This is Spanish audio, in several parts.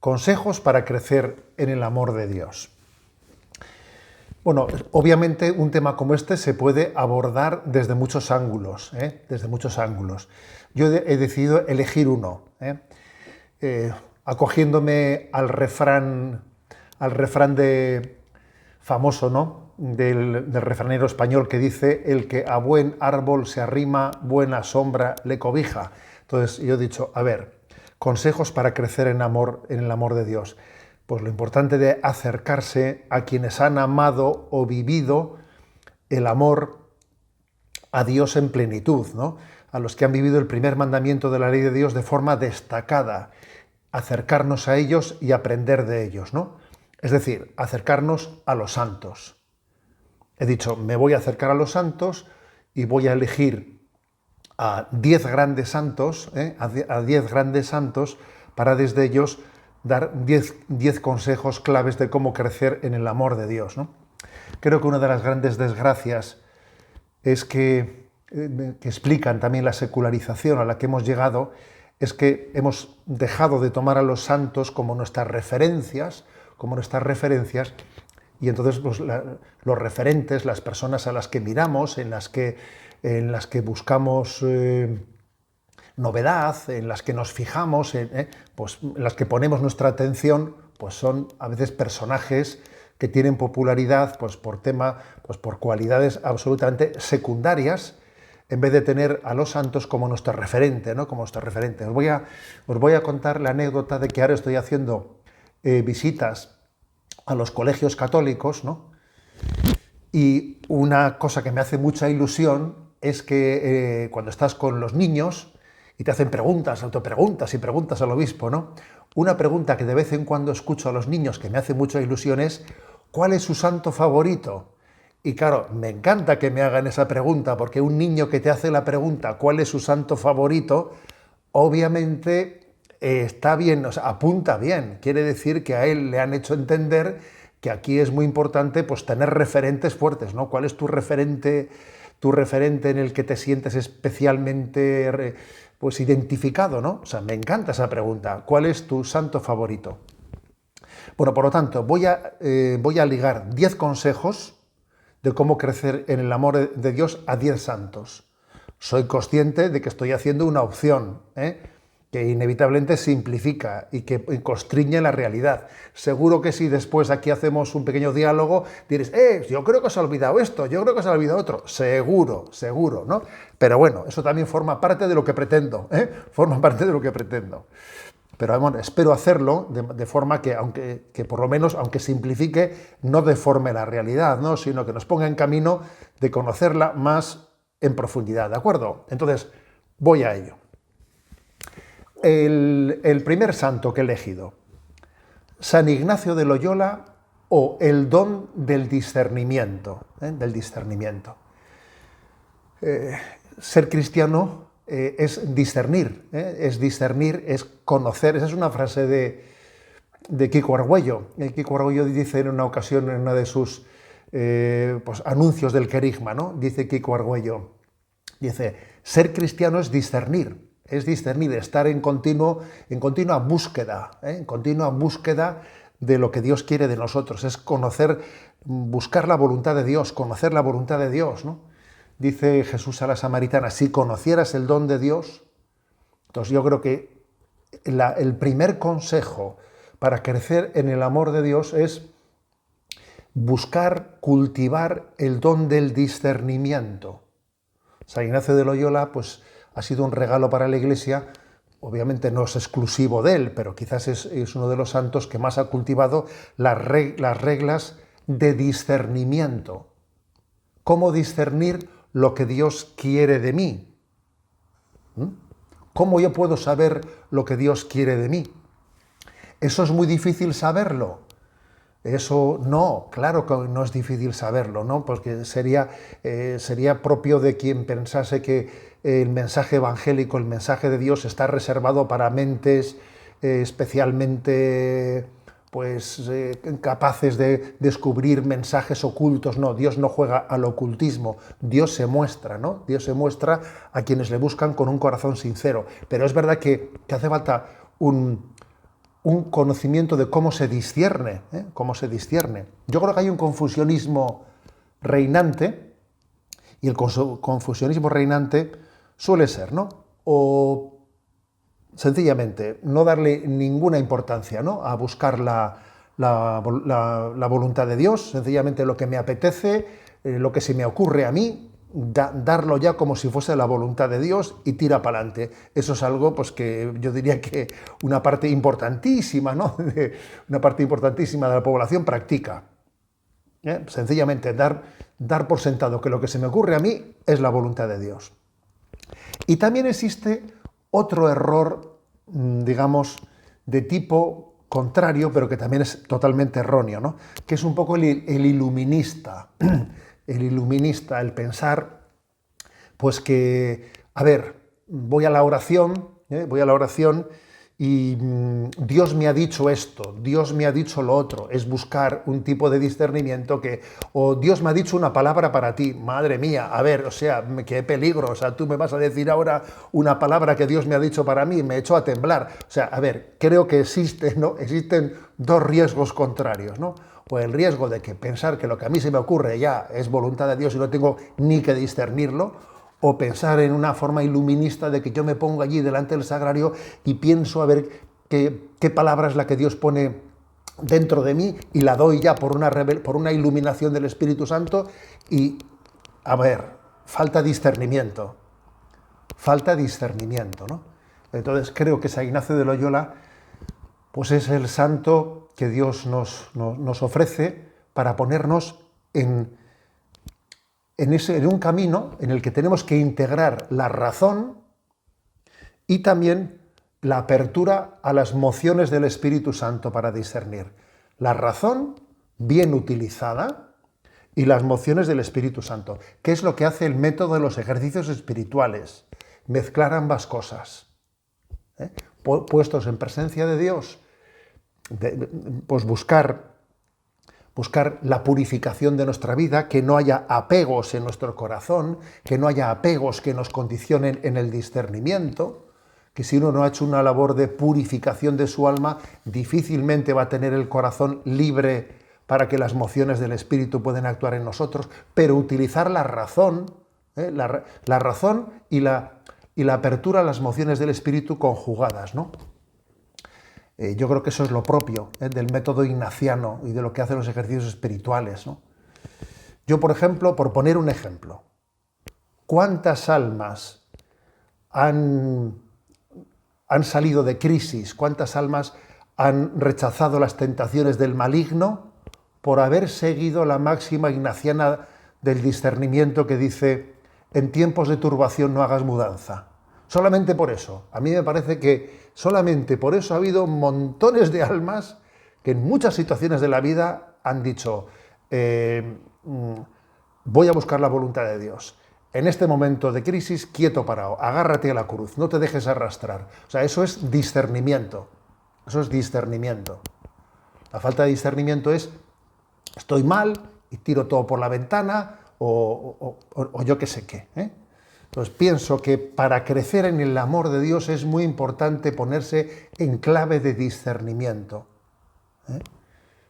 Consejos para crecer en el amor de Dios. Bueno, obviamente un tema como este se puede abordar desde muchos ángulos, desde muchos ángulos. Yo he decidido elegir uno, acogiéndome al refrán famoso, ¿no? del refranero español que dice: el que a buen árbol se arrima, buena sombra le cobija. Entonces yo he dicho, a ver, consejos para crecer en el amor de Dios. Pues lo importante de acercarse a quienes han amado o vivido el amor a Dios en plenitud, ¿no? A los que han vivido el primer mandamiento de la ley de Dios de forma destacada, acercarnos a ellos y aprender de ellos, ¿no? Es decir, acercarnos a los santos. He dicho, me voy a acercar a los santos y voy a elegir a 10 grandes santos, a 10 grandes santos, para desde ellos dar 10 consejos claves de cómo crecer en el amor de Dios, ¿no? Creo que una de las grandes desgracias es que explican también la secularización a la que hemos llegado, es que hemos dejado de tomar a los santos como nuestras referencias, y entonces pues, los referentes, las personas a las que miramos, en las que buscamos novedad, en las que nos fijamos, pues, en las que ponemos nuestra atención, pues son a veces personajes que tienen popularidad pues, por cualidades absolutamente secundarias, en vez de tener a los santos como nuestro referente, ¿no? Como nuestro referente. Os voy a contar la anécdota de que ahora estoy haciendo visitas a los colegios católicos, ¿no? Y una cosa que me hace mucha ilusión es que cuando estás con los niños y te hacen preguntas, autopreguntas y preguntas al obispo, ¿no? Una pregunta que de vez en cuando escucho a los niños que me hace mucha ilusión es: ¿cuál es su santo favorito? Y claro, me encanta que me hagan esa pregunta, porque un niño que te hace la pregunta ¿cuál es su santo favorito? Obviamente está bien, o sea, apunta bien. Quiere decir que a él le han hecho entender que aquí es muy importante pues, tener referentes fuertes, ¿no? ¿Cuál es tu referente en el que te sientes especialmente pues, identificado, ¿no? O sea, me encanta esa pregunta. ¿Cuál es tu santo favorito? Bueno, por lo tanto, voy a ligar 10 consejos de cómo crecer en el amor de Dios a 10 santos. Soy consciente de que estoy haciendo una opción, que inevitablemente simplifica y que constriñe la realidad. Seguro que si después aquí hacemos un pequeño diálogo, diréis, yo creo que os ha olvidado esto, yo creo que os ha olvidado otro. Seguro, ¿no? Pero bueno, eso también forma parte de lo que pretendo, Forma parte de lo que pretendo. Pero bueno, espero hacerlo de forma que por lo menos, aunque simplifique, no deforme la realidad, ¿no? Sino que nos ponga en camino de conocerla más en profundidad, ¿de acuerdo? Entonces, voy a ello. El primer santo que he elegido, San Ignacio de Loyola, o el don del discernimiento. Ser cristiano es discernir, es conocer. Esa es una frase de Kiko Argüello. Kiko Argüello dice en una ocasión, en uno de sus anuncios del querigma, ¿no? Dice Kiko Argüello, ser cristiano es discernir, estar en continua búsqueda, en continua búsqueda de lo que Dios quiere de nosotros, es conocer, buscar la voluntad de Dios, conocer la voluntad de Dios, ¿no? Dice Jesús a la samaritana, si conocieras el don de Dios. Entonces yo creo que el primer consejo para crecer en el amor de Dios es buscar, cultivar el don del discernimiento. San Ignacio de Loyola pues, ha sido un regalo para la Iglesia, obviamente no es exclusivo de él, pero quizás es uno de los santos que más ha cultivado las reglas de discernimiento. ¿Cómo discernir lo que Dios quiere de mí? ¿Cómo yo puedo saber lo que Dios quiere de mí? ¿Eso es muy difícil saberlo? Eso no, claro que no es difícil saberlo, ¿no? Porque sería propio de quien pensase que el mensaje evangélico, el mensaje de Dios está reservado para mentes especialmente capaces de descubrir mensajes ocultos. No, Dios no juega al ocultismo, Dios se muestra, ¿no? Dios se muestra a quienes le buscan con un corazón sincero. Pero es verdad que hace falta un un conocimiento de cómo se discierne, ¿eh? Cómo se discierne. Yo creo que hay un confusionismo reinante, y el confusionismo reinante suele ser, ¿no? O sencillamente no darle ninguna importancia, ¿no?, a buscar la voluntad de Dios, sencillamente lo que me apetece, lo que se me ocurre a mí, darlo ya como si fuese la voluntad de Dios y tira para adelante. Eso es algo, pues, que yo diría que una parte importantísima, ¿no?, una parte importantísima de la población practica. Sencillamente dar por sentado que lo que se me ocurre a mí es la voluntad de Dios. Y también existe otro error, digamos, de tipo contrario, pero que también es totalmente erróneo, ¿no?, que es un poco el iluminista. El iluminista, el pensar, pues que, a ver, voy a la oración y Dios me ha dicho esto, Dios me ha dicho lo otro. Es buscar un tipo de discernimiento o Dios me ha dicho una palabra para ti. Madre mía, a ver, o sea, qué peligro, o sea, tú me vas a decir ahora una palabra que Dios me ha dicho para mí, me echó a temblar. O sea, a ver, creo que existen dos riesgos contrarios, ¿no? O el riesgo de que pensar que lo que a mí se me ocurre ya es voluntad de Dios y no tengo ni que discernirlo, o pensar en una forma iluminista de que yo me pongo allí delante del sagrario y pienso a ver qué palabra es la que Dios pone dentro de mí y la doy ya por una iluminación del Espíritu Santo y, a ver, falta discernimiento, ¿no? Entonces creo que San Ignacio de Loyola, pues es el santo que Dios nos ofrece para ponernos en un camino en el que tenemos que integrar la razón y también la apertura a las mociones del Espíritu Santo para discernir. La razón bien utilizada y las mociones del Espíritu Santo, que es lo que hace el método de los ejercicios espirituales, mezclar ambas cosas. Puestos en presencia de Dios, pues buscar la purificación de nuestra vida, que no haya apegos en nuestro corazón, que no haya apegos que nos condicionen en el discernimiento, que si uno no ha hecho una labor de purificación de su alma, difícilmente va a tener el corazón libre para que las mociones del Espíritu puedan actuar en nosotros, pero utilizar la razón, la razón y la apertura a las mociones del Espíritu conjugadas, ¿no? Yo creo que eso es lo propio del método ignaciano y de lo que hacen los ejercicios espirituales, ¿no? Yo, por ejemplo, por poner un ejemplo, ¿cuántas almas han salido de crisis? ¿Cuántas almas han rechazado las tentaciones del maligno por haber seguido la máxima ignaciana del discernimiento que dice: en tiempos de turbación no hagas mudanza? Solamente por eso. A mí me parece que solamente por eso ha habido montones de almas que en muchas situaciones de la vida han dicho: voy a buscar la voluntad de Dios. En este momento de crisis, quieto parado, agárrate a la cruz, no te dejes arrastrar. O sea, eso es discernimiento. Eso es discernimiento. La falta de discernimiento es: estoy mal y tiro todo por la ventana o yo qué sé qué, ¿eh? Entonces pienso que para crecer en el amor de Dios es muy importante ponerse en clave de discernimiento, ¿eh?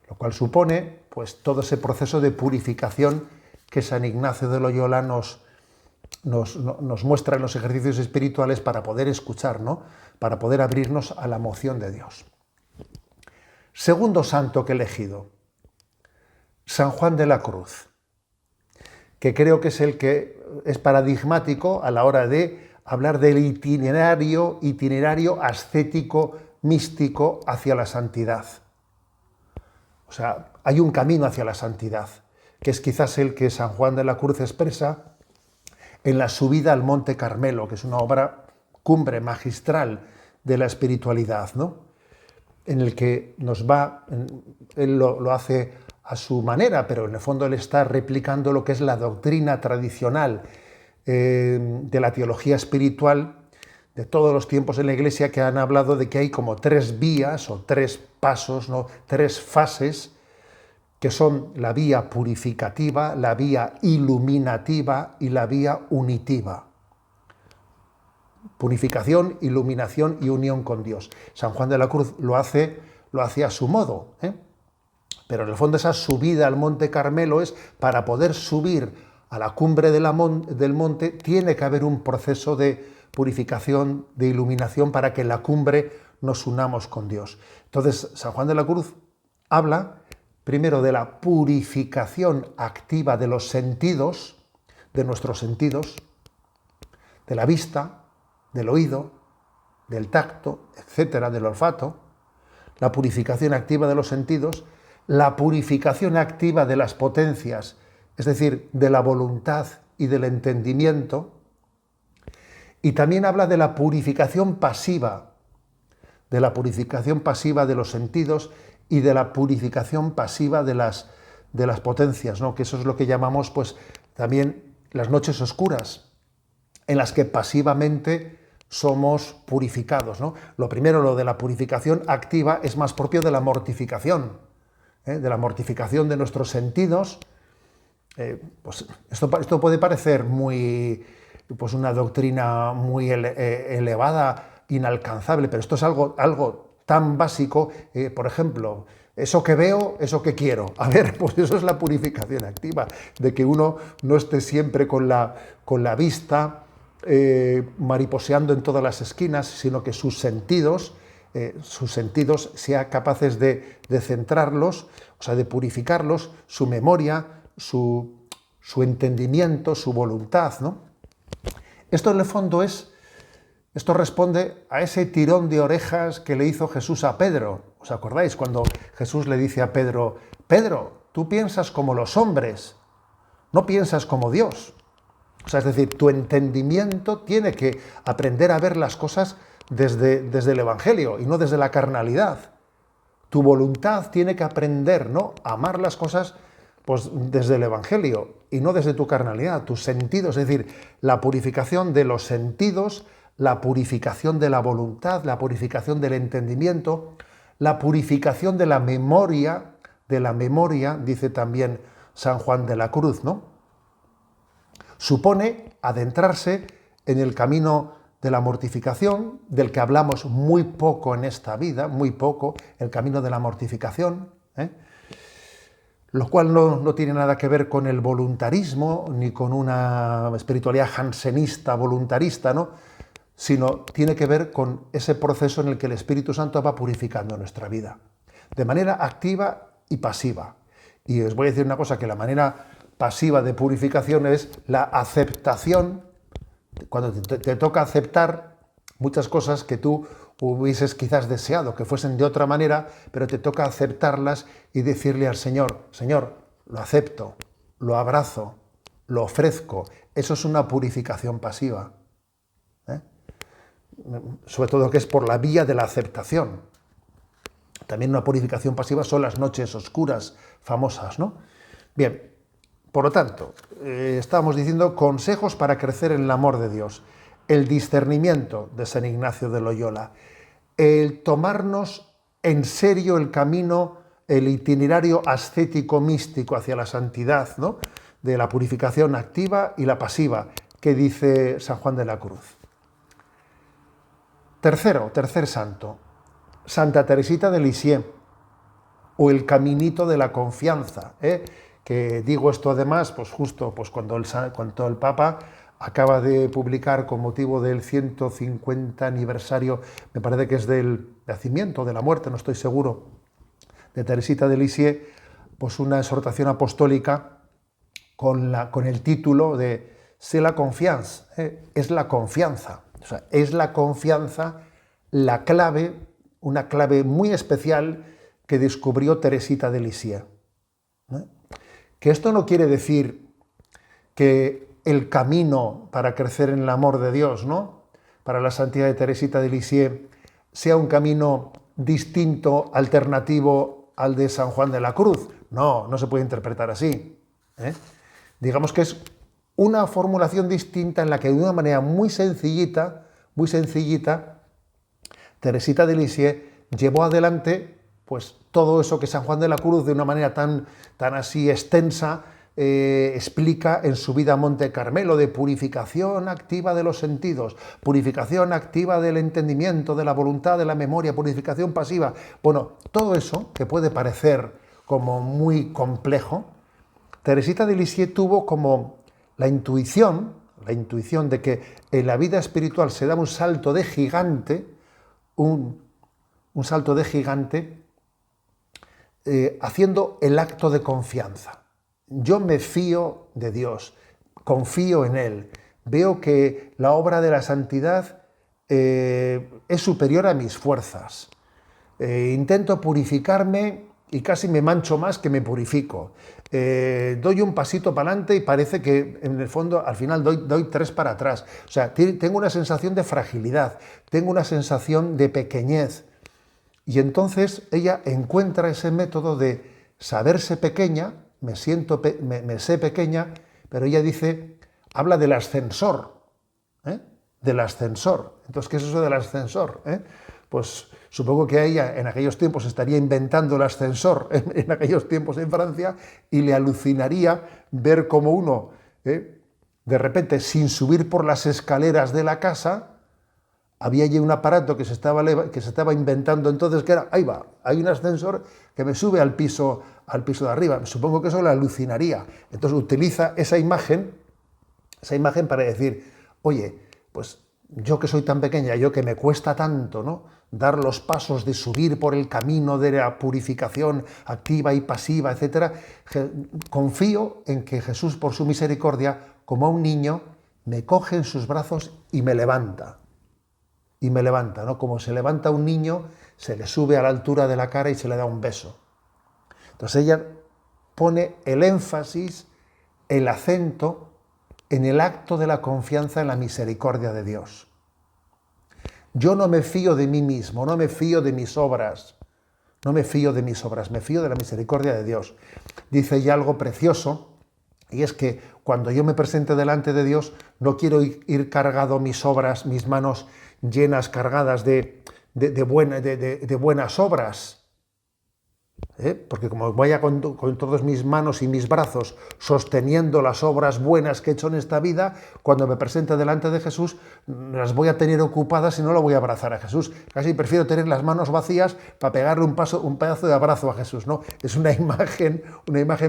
Lo cual supone, pues, todo ese proceso de purificación que San Ignacio de Loyola nos muestra en los ejercicios espirituales para poder escuchar, ¿no?, para poder abrirnos a la moción de Dios. Segundo santo que he elegido, San Juan de la Cruz, que creo que es el que es paradigmático a la hora de hablar del itinerario ascético, místico hacia la santidad. O sea, hay un camino hacia la santidad, que es quizás el que San Juan de la Cruz expresa en la subida al Monte Carmelo, que es una obra cumbre, magistral de la espiritualidad, ¿no?, en el que él lo hace a su manera, pero en el fondo él está replicando lo que es la doctrina tradicional de la teología espiritual de todos los tiempos en la Iglesia, que han hablado de que hay como tres vías o tres pasos, ¿no?, tres fases, que son la vía purificativa, la vía iluminativa y la vía unitiva. purificación, iluminación y unión con Dios. San Juan de la Cruz lo hace a su modo, ¿eh? Pero en el fondo esa subida al Monte Carmelo es, para poder subir a la cumbre del monte, tiene que haber un proceso de purificación, de iluminación, para que en la cumbre nos unamos con Dios. Entonces, San Juan de la Cruz habla primero de la purificación activa de los sentidos, de nuestros sentidos, de la vista, del oído, del tacto, etcétera, del olfato, la purificación activa de los sentidos, la purificación activa de las potencias, es decir, de la voluntad y del entendimiento, y también habla de la purificación pasiva, de los sentidos y de la purificación pasiva de las potencias, ¿no? Que eso es lo que llamamos, pues, también las noches oscuras, en las que pasivamente somos purificados, ¿no? Lo primero, lo de la purificación activa, es más propio de la mortificación, de la mortificación de nuestros sentidos. Pues esto puede parecer muy, pues una doctrina muy elevada, inalcanzable, pero esto es algo tan básico. Por ejemplo, eso que veo, eso que quiero. A ver, pues eso es la purificación activa, de que uno no esté siempre con la vista mariposeando en todas las esquinas, sino que sus sentidos sean capaces de centrarlos, o sea, de purificarlos, su memoria, su entendimiento, su voluntad, ¿no? Esto en el fondo esto responde a ese tirón de orejas que le hizo Jesús a Pedro. ¿Os acordáis cuando Jesús le dice a Pedro: Pedro, tú piensas como los hombres, no piensas como Dios? O sea, es decir, tu entendimiento tiene que aprender a ver las cosas desde el Evangelio y no desde la carnalidad. Tu voluntad tiene que aprender, ¿no?, a amar las cosas, pues, desde el Evangelio y no desde tu carnalidad, tus sentidos. Es decir, la purificación de los sentidos, la purificación de la voluntad, la purificación del entendimiento, la purificación de la memoria, dice también San Juan de la Cruz, ¿no? Supone adentrarse en el camino de la mortificación, del que hablamos muy poco en esta vida, muy poco, el camino de la mortificación, lo cual no tiene nada que ver con el voluntarismo, ni con una espiritualidad jansenista, voluntarista, ¿no?, sino tiene que ver con ese proceso en el que el Espíritu Santo va purificando nuestra vida, de manera activa y pasiva. Y os voy a decir una cosa, que la manera pasiva de purificación es la aceptación, cuando te toca aceptar muchas cosas que tú hubieses quizás deseado que fuesen de otra manera, pero te toca aceptarlas y decirle al Señor: Señor, lo acepto, lo abrazo, lo ofrezco. Eso es una purificación pasiva, sobre todo que es por la vía de la aceptación. También una purificación pasiva son las noches oscuras famosas, ¿no? Bien, por lo tanto, estábamos diciendo consejos para crecer en el amor de Dios, el discernimiento de San Ignacio de Loyola, el tomarnos en serio el camino, el itinerario ascético místico hacia la santidad, ¿no?, de la purificación activa y la pasiva, que dice San Juan de la Cruz. Tercer santo, Santa Teresita de Lisieux, o el caminito de la confianza, que digo esto además, pues justo pues cuando el Papa acaba de publicar, con motivo del 150 aniversario, me parece que es del nacimiento, de la muerte, no estoy seguro, de Teresita de Lisieux, pues una exhortación apostólica con el título de C'est la confiance, es la confianza. O sea, es la confianza la clave, una clave muy especial que descubrió Teresita de Lisieux. Que esto no quiere decir que el camino para crecer en el amor de Dios, ¿no?, para la santidad de Teresita de Lisieux, sea un camino distinto, alternativo al de San Juan de la Cruz. No se puede interpretar así. Digamos que es una formulación distinta en la que, de una manera muy sencillita, Teresita de Lisieux llevó adelante, pues, todo eso que San Juan de la Cruz, de una manera tan así extensa, explica en su vida a Monte Carmelo de purificación activa de los sentidos, purificación activa del entendimiento, de la voluntad, de la memoria, purificación pasiva. Bueno, todo eso que puede parecer como muy complejo, Teresita de Lisieux tuvo como la intuición de que en la vida espiritual se da un salto de gigante, un salto de gigante, haciendo el acto de confianza. Yo me fío de Dios, confío en Él, veo que la obra de la santidad es superior a mis fuerzas. Intento purificarme y casi me mancho más que me purifico. Doy un pasito para adelante y parece que en el fondo al final doy 3 para atrás. O sea, tengo una sensación de fragilidad, tengo una sensación de pequeñez. Y entonces ella encuentra ese método de saberse pequeña, me sé pequeña, pero ella habla del ascensor, del ascensor. Entonces, ¿qué es eso del ascensor? Pues supongo que ella en aquellos tiempos estaría inventando el ascensor, en aquellos tiempos en Francia, y le alucinaría ver cómo uno, de repente, sin subir por las escaleras de la casa, había allí un aparato que se estaba inventando entonces, que era, ahí va, hay un ascensor que me sube al piso de arriba. Supongo que eso le alucinaría. Entonces utiliza esa imagen para decir, oye, pues yo que soy tan pequeña, yo que me cuesta tanto, ¿no?, dar los pasos de subir por el camino de la purificación activa y pasiva, etc., confío en que Jesús, por su misericordia, como a un niño, me coge en sus brazos y me levanta. ¿No? Como se levanta un niño, se le sube a la altura de la cara y se le da un beso. Entonces ella pone el énfasis, el acento en el acto de la confianza en la misericordia de Dios. Yo no me fío de mí mismo, no me fío de mis obras, me fío de la misericordia de Dios. Dice ella algo precioso, y es que cuando yo me presente delante de Dios, no quiero ir cargado mis obras, mis manos llenas, cargadas de buenas obras. Porque como vaya con todas mis manos y mis brazos sosteniendo las obras buenas que he hecho en esta vida, cuando me presente delante de Jesús, las voy a tener ocupadas y no lo voy a abrazar a Jesús. Casi prefiero tener las manos vacías para pegarle un pedazo de abrazo a Jesús, ¿no? Es una imagen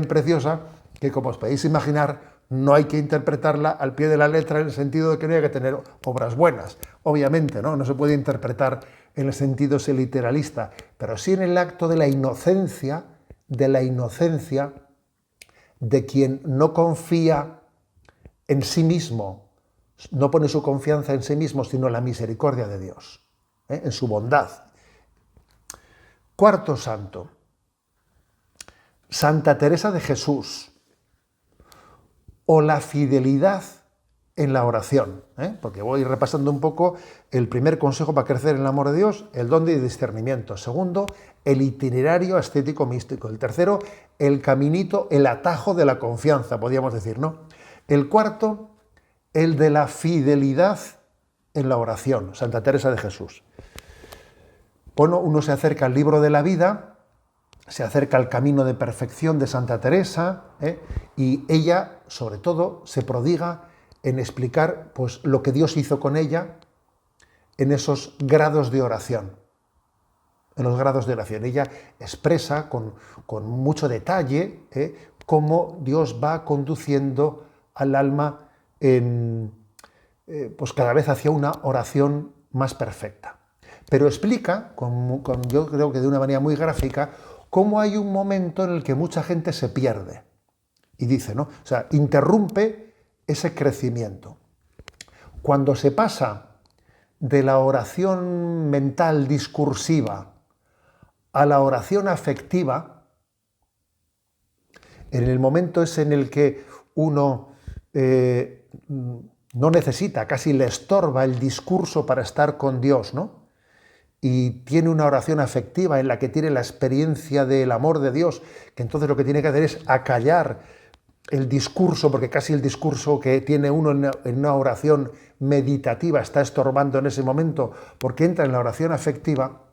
preciosa que, como os podéis imaginar, no hay que interpretarla al pie de la letra en el sentido de que no hay que tener obras buenas. Obviamente, no se puede interpretar en el sentido literalista, pero sí en el acto de la inocencia de quien no confía en sí mismo, no pone su confianza en sí mismo, sino en la misericordia de Dios, en su bondad. Cuarto santo, Santa Teresa de Jesús, o la fidelidad en la oración, porque voy repasando un poco el primer consejo para crecer en el amor de Dios, el don de discernimiento. Segundo, el itinerario ascético místico. El tercero, el caminito, el atajo de la confianza, podríamos decir, ¿no? El cuarto, el de la fidelidad en la oración, Santa Teresa de Jesús. Bueno, uno se acerca al libro de la vida, se acerca al camino de perfección de Santa Teresa, y ella, sobre todo, se prodiga en explicar pues, lo que Dios hizo con ella en esos grados de oración. Ella expresa con mucho detalle cómo Dios va conduciendo al alma pues cada vez hacia una oración más perfecta. Pero explica, yo creo que de una manera muy gráfica, cómo hay un momento en el que mucha gente se pierde. Y dice, ¿no? O sea, interrumpe ese crecimiento. Cuando se pasa de la oración mental discursiva a la oración afectiva, en el momento es en el que uno no necesita, casi le estorba el discurso para estar con Dios, ¿no? Y tiene una oración afectiva en la que tiene la experiencia del amor de Dios, que entonces lo que tiene que hacer es acallar el discurso, porque casi el discurso que tiene uno en una oración meditativa está estorbando en ese momento, porque entra en la oración afectiva.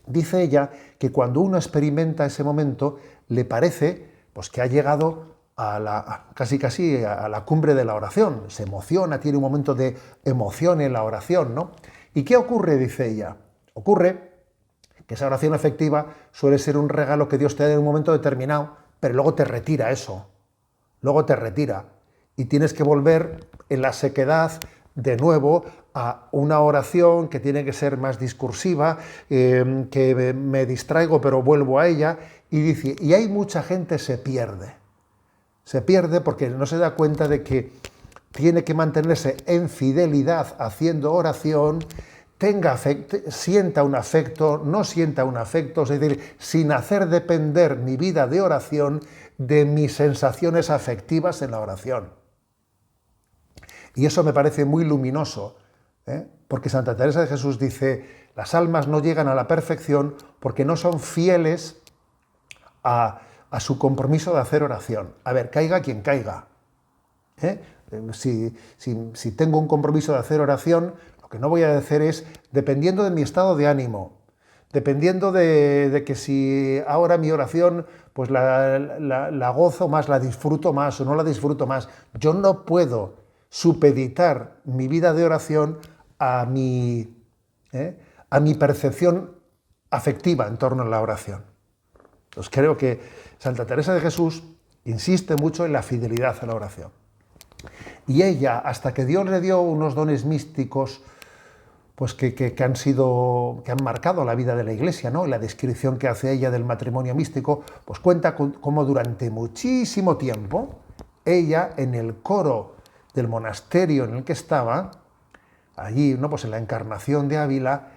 Dice ella que cuando uno experimenta ese momento, le parece pues, que ha llegado casi a la cumbre de la oración, se emociona, tiene un momento de emoción en la oración, ¿no? ¿Y qué ocurre? Dice ella. Ocurre que esa oración afectiva suele ser un regalo que Dios te da en un momento determinado, pero luego te retira eso, luego te retira, y tienes que volver en la sequedad de nuevo a una oración que tiene que ser más discursiva, que me distraigo pero vuelvo a ella, y dice, y hay mucha gente se pierde porque no se da cuenta de que tiene que mantenerse en fidelidad haciendo oración, tenga afecto, sienta un afecto, no sienta un afecto, es decir, sin hacer depender mi vida de oración de mis sensaciones afectivas en la oración. Y eso me parece muy luminoso, porque Santa Teresa de Jesús dice, las almas no llegan a la perfección porque no son fieles a su compromiso de hacer oración. A ver, caiga quien caiga. Si tengo un compromiso de hacer oración, lo que no voy a hacer es, dependiendo de mi estado de ánimo, dependiendo de que si ahora mi oración pues la gozo más, la disfruto más o no la disfruto más, yo no puedo supeditar mi vida de oración a mi percepción afectiva en torno a la oración. Pues creo que Santa Teresa de Jesús insiste mucho en la fidelidad a la oración. Y ella, hasta que Dios le dio unos dones místicos, pues que han marcado la vida de la Iglesia, ¿no? La descripción que hace ella del matrimonio místico, pues cuenta cómo durante muchísimo tiempo ella, en el coro del monasterio en el que estaba, allí, ¿no? Pues en la Encarnación de Ávila,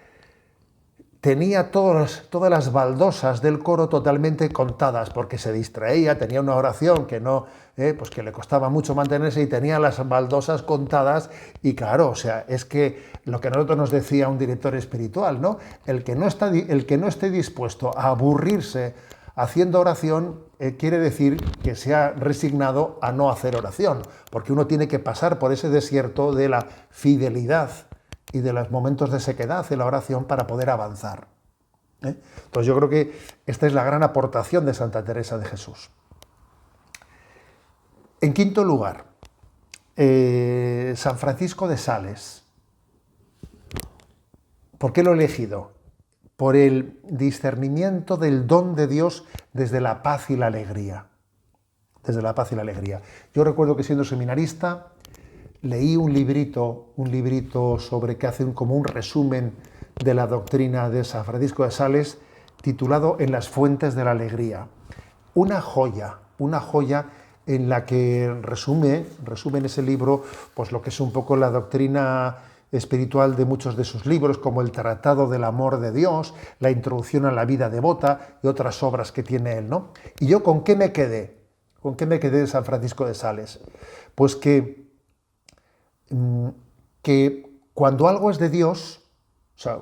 tenía todas las baldosas del coro totalmente contadas, porque se distraía, tenía una oración que no, pues que le costaba mucho mantenerse y tenía las baldosas contadas, y claro, o sea, es que lo que a nosotros nos decía un director espiritual, ¿no? El que no esté dispuesto a aburrirse haciendo oración, quiere decir que se ha resignado a no hacer oración, porque uno tiene que pasar por ese desierto de la fidelidad y de los momentos de sequedad en la oración para poder avanzar. Entonces yo creo que esta es la gran aportación de Santa Teresa de Jesús. En quinto lugar, San Francisco de Sales. ¿Por qué lo he elegido? Por el discernimiento del don de Dios desde la paz y la alegría. Desde la paz y la alegría. Yo recuerdo que siendo seminarista leí un librito sobre que hace como un resumen de la doctrina de San Francisco de Sales, titulado En las fuentes de la alegría. Una joya en la que resume en ese libro pues lo que es un poco la doctrina espiritual de muchos de sus libros, como el Tratado del Amor de Dios, la Introducción a la vida devota y otras obras que tiene él, ¿no? ¿Y yo con qué me quedé? ¿Con qué me quedé de San Francisco de Sales? Pues que cuando algo es de Dios, o sea,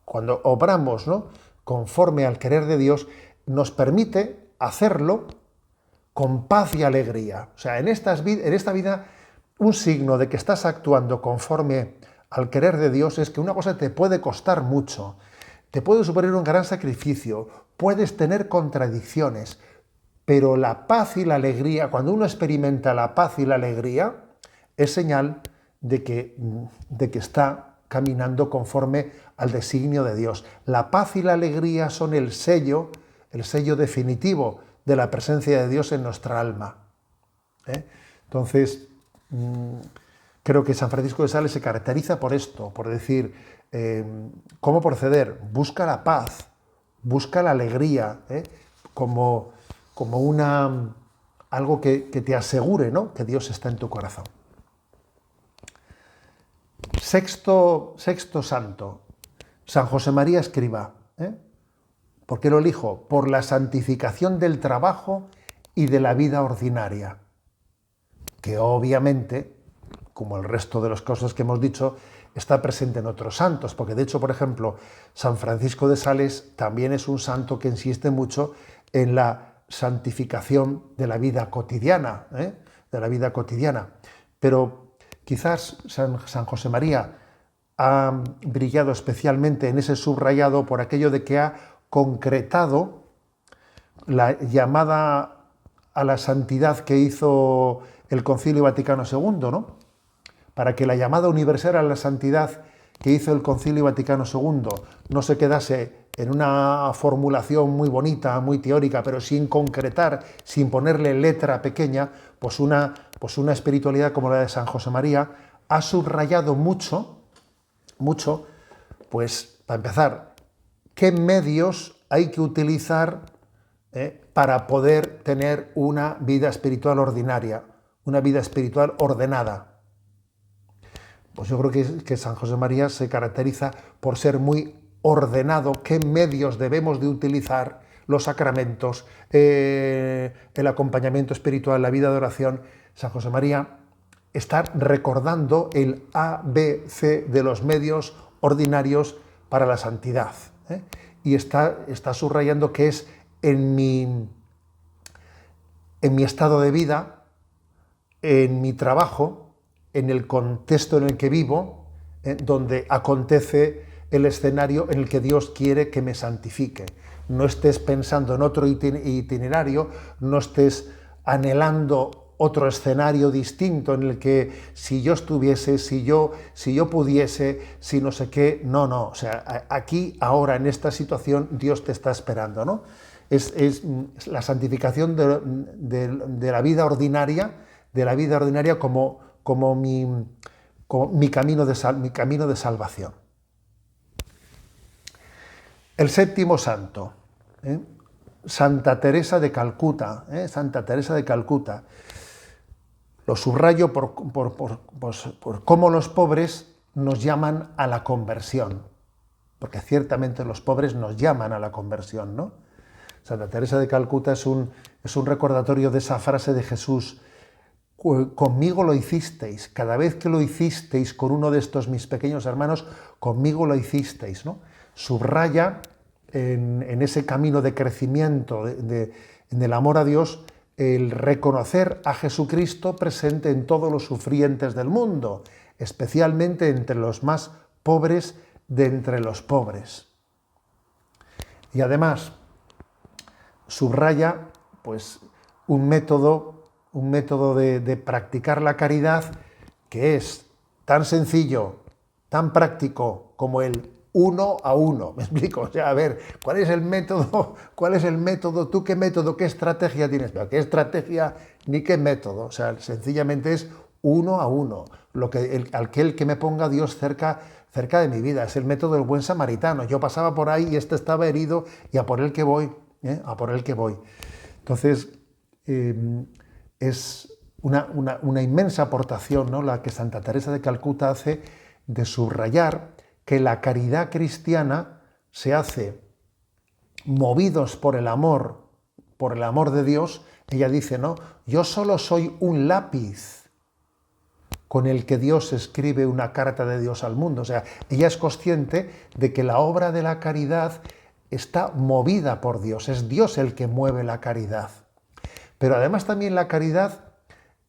cuando obramos, ¿no?, conforme al querer de Dios, nos permite hacerlo con paz y alegría. O sea, en esta vida, un signo de que estás actuando conforme al querer de Dios es que una cosa te puede costar mucho, te puede suponer un gran sacrificio, puedes tener contradicciones, pero la paz y la alegría, cuando uno experimenta la paz y la alegría, es señal de que está caminando conforme al designio de Dios. La paz y la alegría son el sello definitivo de la presencia de Dios en nuestra alma. Entonces, creo que San Francisco de Sales se caracteriza por esto, por decir, ¿cómo proceder? Busca la paz, busca la alegría, como algo que te asegure, ¿no?, que Dios está en tu corazón. Sexto santo, San José María Escrivá. ¿Por qué lo elijo? Por la santificación del trabajo y de la vida ordinaria, que obviamente, como el resto de las cosas que hemos dicho, está presente en otros santos, porque de hecho, por ejemplo, San Francisco de Sales también es un santo que insiste mucho en la santificación de la vida cotidiana, Pero quizás San José María ha brillado especialmente en ese subrayado por aquello de que ha concretado la llamada a la santidad que hizo el Concilio Vaticano II, ¿no? Para que la llamada universal a la santidad que hizo el Concilio Vaticano II no se quedase en una formulación muy bonita, muy teórica, pero sin concretar, sin ponerle letra pequeña, pues una espiritualidad como la de San José María ha subrayado mucho, pues para empezar, qué medios hay que utilizar para poder tener una vida espiritual ordinaria, una vida espiritual ordenada. Pues yo creo que San José María se caracteriza por ser muy ordenado, qué medios debemos de utilizar, los sacramentos, el acompañamiento espiritual, la vida de oración. San José María está recordando el A, B, C de los medios ordinarios para la santidad. Y está subrayando que es en mi estado de vida, en mi trabajo, en el contexto en el que vivo, donde acontece el escenario en el que Dios quiere que me santifique. No estés pensando en otro itinerario, no estés anhelando otro escenario distinto en el que si yo estuviese, si yo pudiese, si no sé qué, no, o sea, aquí, ahora, en esta situación, Dios te está esperando, ¿no? Es la santificación de la vida ordinaria, como mi camino de salvación. El séptimo santo, Santa Teresa de Calcuta. Santa Teresa de Calcuta. Lo subrayo por cómo los pobres nos llaman a la conversión, porque ciertamente los pobres nos llaman a la conversión, ¿no? Santa Teresa de Calcuta es un recordatorio de esa frase de Jesús: conmigo lo hicisteis, cada vez que lo hicisteis con uno de estos mis pequeños hermanos, conmigo lo hicisteis, ¿no? Subraya en ese camino de crecimiento en el amor a Dios el reconocer a Jesucristo presente en todos los sufrientes del mundo, especialmente entre los más pobres de entre los pobres. Y además subraya pues un método de practicar la caridad que es tan sencillo, tan práctico como el uno a uno. ¿Me explico? O sea, a ver, ¿cuál es el método? ¿Tú qué método, qué estrategia tienes? Pero ¿qué estrategia ni qué método? O sea, sencillamente es uno a uno. Aquel que me ponga Dios cerca de mi vida. Es el método del buen samaritano. Yo pasaba por ahí y este estaba herido y a por él que voy. A por él que voy. Entonces, es una inmensa aportación, ¿no?, la que Santa Teresa de Calcuta hace de subrayar que la caridad cristiana se hace movidos por el amor de Dios. Ella dice, ¿no?, yo solo soy un lápiz con el que Dios escribe una carta de Dios al mundo. O sea, ella es consciente de que la obra de la caridad está movida por Dios, es Dios el que mueve la caridad. Pero además también la caridad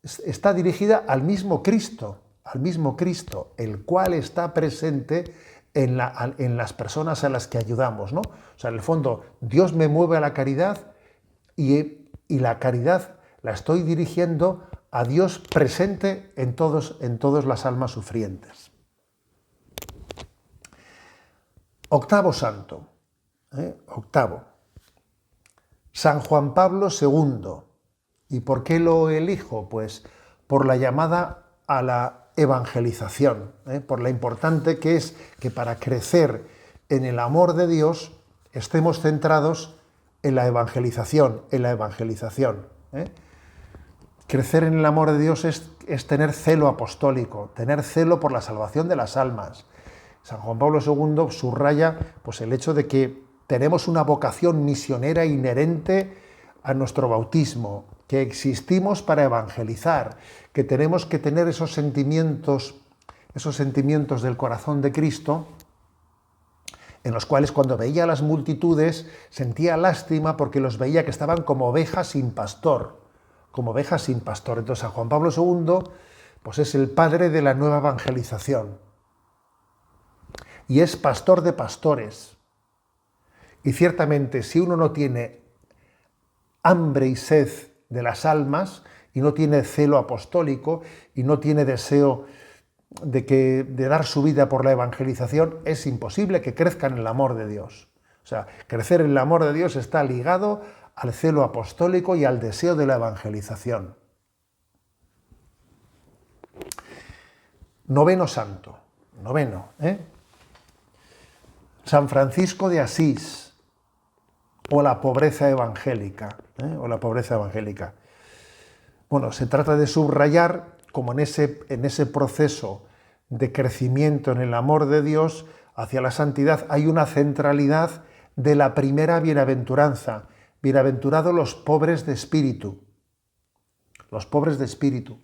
está dirigida al mismo Cristo, el cual está presente en las personas a las que ayudamos, ¿no? O sea, en el fondo, Dios me mueve a la caridad y la caridad la estoy dirigiendo a Dios presente en todas las almas sufrientes. Octavo santo. Octavo. San Juan Pablo II. ¿Y por qué lo elijo? Pues por la llamada a la evangelización, por lo importante que es que para crecer en el amor de Dios estemos centrados en la evangelización, Crecer en el amor de Dios es tener celo apostólico, tener celo por la salvación de las almas. San Juan Pablo II subraya pues, el hecho de que tenemos una vocación misionera inherente a nuestro bautismo, que existimos para evangelizar, que tenemos que tener esos sentimientos del corazón de Cristo, en los cuales cuando veía a las multitudes sentía lástima porque los veía que estaban como ovejas sin pastor. Entonces San Juan Pablo II pues, es el padre de la nueva evangelización y es pastor de pastores. Y ciertamente, si uno no tiene hambre y sed de las almas y no tiene celo apostólico y no tiene deseo de dar su vida por la evangelización, es imposible que crezcan en el amor de Dios. O sea, crecer en el amor de Dios está ligado al celo apostólico y al deseo de la evangelización. Noveno santo. Noveno. San Francisco de Asís, o la pobreza evangélica. O la pobreza evangélica. Bueno, se trata de subrayar como en ese proceso de crecimiento en el amor de Dios hacia la santidad hay una centralidad de la primera bienaventuranza. Bienaventurados los pobres de espíritu. Los pobres de espíritu.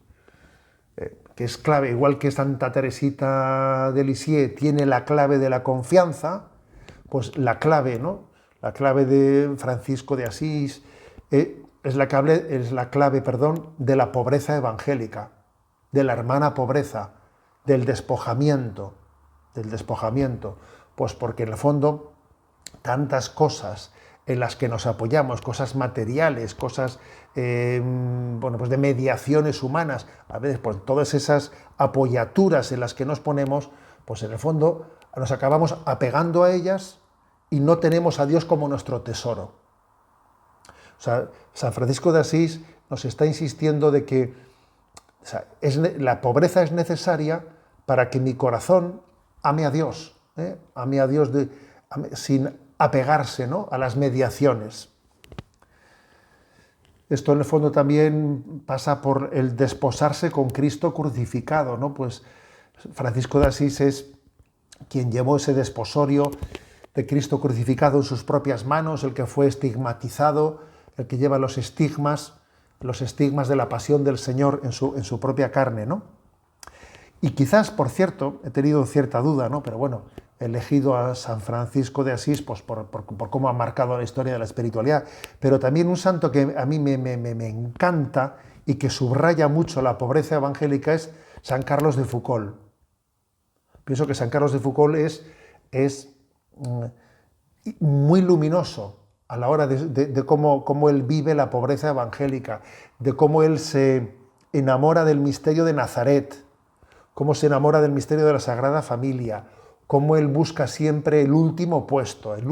Que es clave, igual que Santa Teresita de Lisieux tiene la clave de la confianza, pues la clave, ¿no? La clave de Francisco de Asís es la clave, de la pobreza evangélica, de la hermana pobreza, del despojamiento, pues porque en el fondo tantas cosas en las que nos apoyamos, cosas materiales, cosas pues de mediaciones humanas, a veces pues todas esas apoyaturas en las que nos ponemos, pues en el fondo nos acabamos apegando a ellas y no tenemos a Dios como nuestro tesoro. O sea, San Francisco de Asís nos está insistiendo de que la pobreza es necesaria para que mi corazón ame a Dios, ame a Dios sin apegarse, ¿no?, a las mediaciones. Esto en el fondo también pasa por el desposarse con Cristo crucificado, ¿no? Pues Francisco de Asís es quien llevó ese desposorio de Cristo crucificado en sus propias manos, el que fue estigmatizado, el que lleva los estigmas de la pasión del Señor en su propia carne, ¿no? Y quizás, por cierto, he tenido cierta duda, ¿no?, pero bueno, he elegido a San Francisco de Asís pues, por cómo ha marcado la historia de la espiritualidad, pero también un santo que a mí me encanta y que subraya mucho la pobreza evangélica es San Carlos de Foucauld. Pienso que San Carlos de Foucauld es muy luminoso a la hora de cómo él vive la pobreza evangélica, de cómo él se enamora del misterio de Nazaret, cómo se enamora del misterio de la Sagrada Familia, cómo él busca siempre el último puesto. Él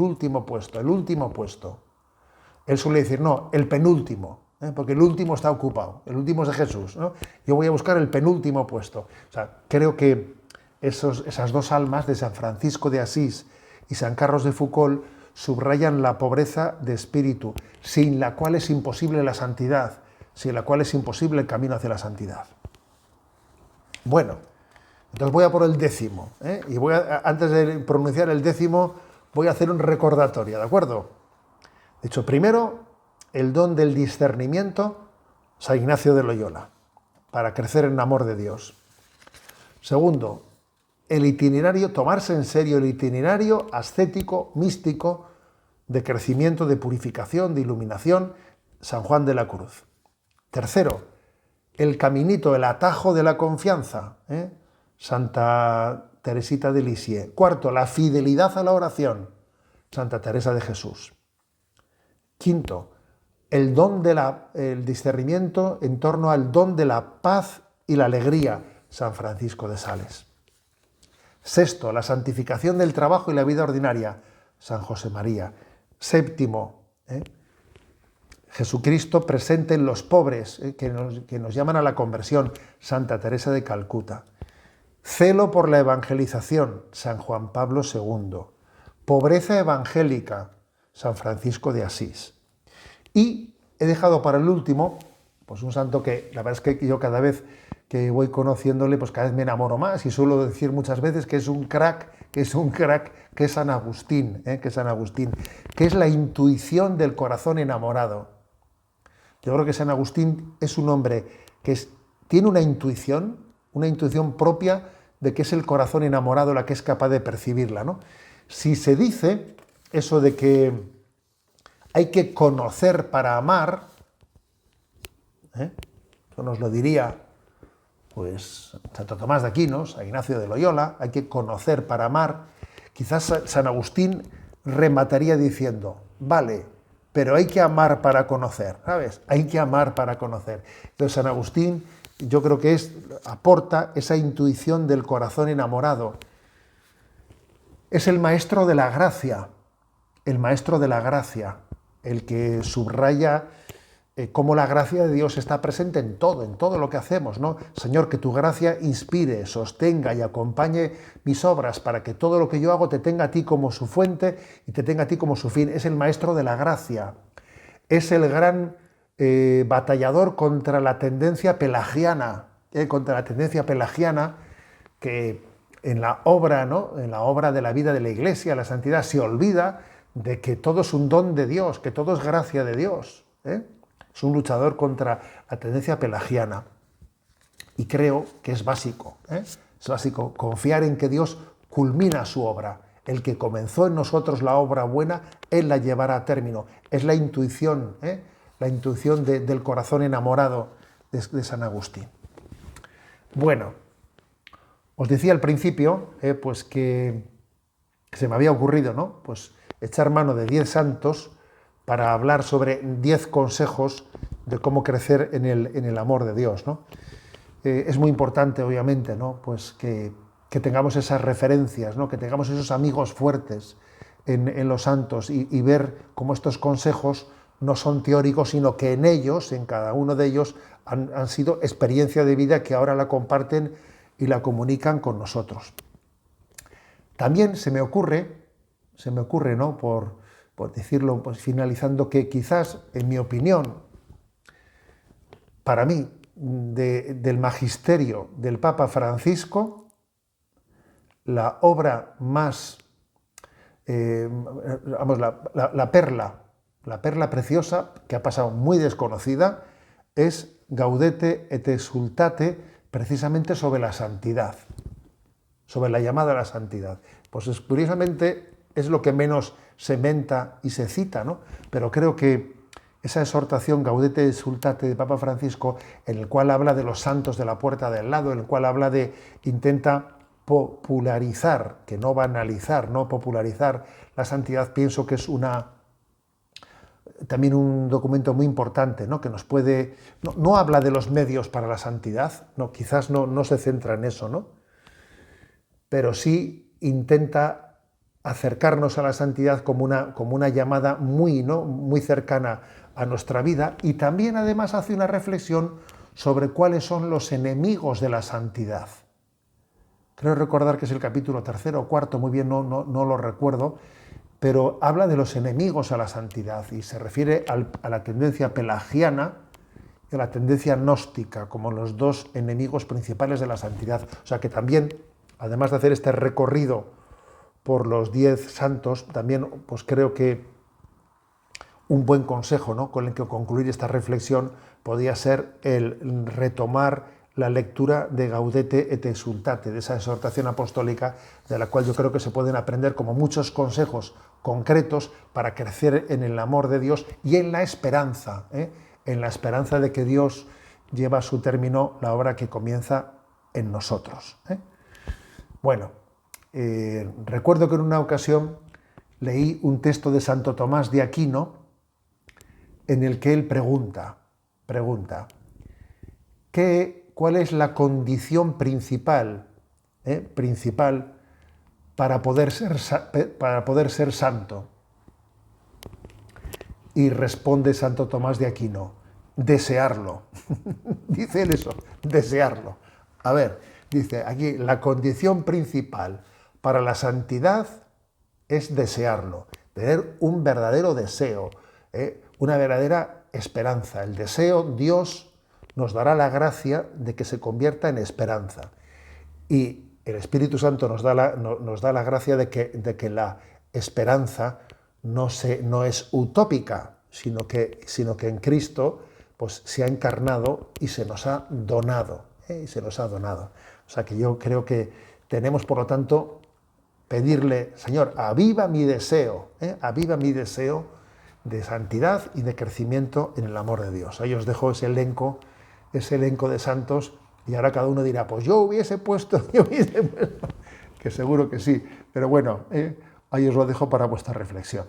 suele decir, no, el penúltimo, porque el último está ocupado, el último es de Jesús, ¿no? Yo voy a buscar el penúltimo puesto. O sea, creo que esas dos almas de San Francisco de Asís y San Carlos de Foucauld subrayan la pobreza de espíritu, sin la cual es imposible la santidad, sin la cual es imposible el camino hacia la santidad. Bueno, entonces voy a por el décimo, y antes de pronunciar el décimo, voy a hacer un recordatorio, ¿de acuerdo? De hecho, primero, el don del discernimiento, San Ignacio de Loyola, para crecer en amor de Dios. Segundo, el itinerario, tomarse en serio el itinerario ascético, místico, de crecimiento, de purificación, de iluminación, San Juan de la Cruz. Tercero, el caminito, el atajo de la confianza, Santa Teresita de Lisieux. Cuarto, la fidelidad a la oración, Santa Teresa de Jesús. Quinto, el discernimiento en torno al don de la paz y la alegría, San Francisco de Sales. Sexto, la santificación del trabajo y la vida ordinaria, San José María. Séptimo, Jesucristo presente en los pobres, que nos llaman a la conversión, Santa Teresa de Calcuta. Celo por la evangelización, San Juan Pablo II. Pobreza evangélica, San Francisco de Asís. Y he dejado para el último, pues un santo que la verdad es que yo cada vez que voy conociéndole, pues cada vez me enamoro más y suelo decir muchas veces que es un crack, que es San Agustín, que es la intuición del corazón enamorado. Yo creo que San Agustín es un hombre que tiene una intuición propia de que es el corazón enamorado la que es capaz de percibirla, ¿no? Si se dice eso de que hay que conocer para amar, eso nos lo diría pues Santo Tomás de Aquino, San Ignacio de Loyola, hay que conocer para amar. Quizás San Agustín remataría diciendo, vale, pero hay que amar para conocer, ¿sabes? Hay que amar para conocer. Entonces San Agustín, yo creo que aporta esa intuición del corazón enamorado. Es el maestro de la gracia, el maestro de la gracia, el que subraya cómo la gracia de Dios está presente en todo lo que hacemos, ¿no? Señor, que tu gracia inspire, sostenga y acompañe mis obras para que todo lo que yo hago te tenga a ti como su fuente y te tenga a ti como su fin. Es el maestro de la gracia, es el gran batallador contra la tendencia pelagiana, que en la obra, ¿no? En la obra de la vida de la Iglesia, la santidad, se olvida de que todo es un don de Dios, que todo es gracia de Dios. Es un luchador contra la tendencia pelagiana. Y creo que es básico, es básico confiar en que Dios culmina su obra. El que comenzó en nosotros la obra buena, Él la llevará a término. Es la intuición del corazón enamorado de San Agustín. Bueno, os decía al principio pues que se me había ocurrido, ¿no? Pues echar mano de 10 santos para hablar sobre 10 consejos de cómo crecer en el amor de Dios, ¿no? Es muy importante, obviamente, ¿no? Pues que tengamos esas referencias, ¿no? Que tengamos esos amigos fuertes en los santos y ver cómo estos consejos no son teóricos, sino que en ellos, en cada uno de ellos, han sido experiencia de vida que ahora la comparten y la comunican con nosotros. También se me ocurre, ¿no? Por decirlo, pues finalizando, que quizás, en mi opinión, para mí, del magisterio del Papa Francisco, la obra más, la perla preciosa, que ha pasado muy desconocida, es Gaudete et Exsultate, precisamente sobre la santidad, sobre la llamada a la santidad. Pues curiosamente es lo que menos se menta y se cita, ¿no? Pero creo que esa exhortación Gaudete et Exsultate de Papa Francisco, en el cual habla de los santos de la puerta del lado, en el cual intenta popularizar, que no banalizar, no popularizar la santidad, pienso que es también un documento muy importante, ¿no? Que nos puede... No habla de los medios para la santidad, no, quizás no se centra en eso, ¿no? Pero sí intenta acercarnos a la santidad como una llamada muy cercana a nuestra vida, y también además hace una reflexión sobre cuáles son los enemigos de la santidad. Creo recordar que es el capítulo 3 o 4, muy bien no lo recuerdo, pero habla de los enemigos a la santidad y se refiere a la tendencia pelagiana y a la tendencia gnóstica como los dos enemigos principales de la santidad. O sea que también, además de hacer este recorrido por los 10 santos, también pues creo que un buen consejo, ¿no?, con el que concluir esta reflexión podría ser el retomar la lectura de Gaudete et Exsultate, de esa exhortación apostólica, de la cual yo creo que se pueden aprender como muchos consejos concretos para crecer en el amor de Dios y en la esperanza de que Dios lleva a su término la obra que comienza en nosotros. Bueno, recuerdo que en una ocasión leí un texto de Santo Tomás de Aquino en el que él pregunta, ¿cuál es la condición principal para poder ser santo? Y responde Santo Tomás de Aquino: desearlo. Dice él eso, desearlo. A ver, dice aquí, la condición principal para la santidad es desearlo, tener un verdadero deseo, una verdadera esperanza. El deseo, Dios nos dará la gracia de que se convierta en esperanza. Y el Espíritu Santo nos da la gracia de que la esperanza no es utópica, sino que en Cristo pues, se ha encarnado y se nos ha donado. O sea que yo creo que tenemos, por lo tanto, pedirle: Señor, aviva mi deseo de santidad y de crecimiento en el amor de Dios. Ahí os dejo ese elenco de santos, y ahora cada uno dirá: pues yo hubiese puesto, que seguro que sí, pero bueno, ahí os lo dejo para vuestra reflexión.